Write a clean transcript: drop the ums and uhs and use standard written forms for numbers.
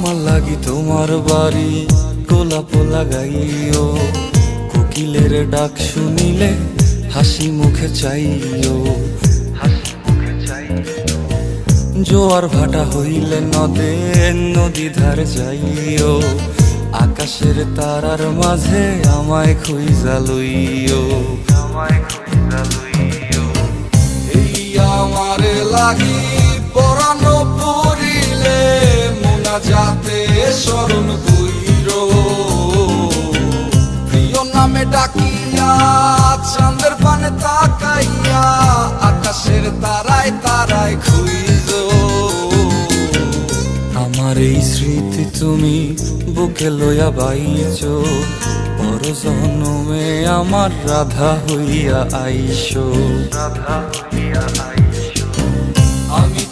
আমার লাগি তোমার বাড়ি গোলাপ লাগাইও, কোকিলের ডাক শুনিলে হাসি মুখে চাইও, জোয়ার ভাটা হইলে নদে নদী ধারে যাইও, আকাশের তারার মাঝে আমায় খুঁজা লইও, এই আমারে লাগি পরানো পড়িলে মোনা যাতে স্মরণ কইরো, প্রিয় নামে ডাকিয়া চাঁদের পানে তাকাইয়া আকাশের তারায় তারায় খুঁজো। আমার এই স্মৃতি তুমি বুকে লইয়া বাইছো, পর জন্মে আমার রাধা হইয়া আইসো, আমি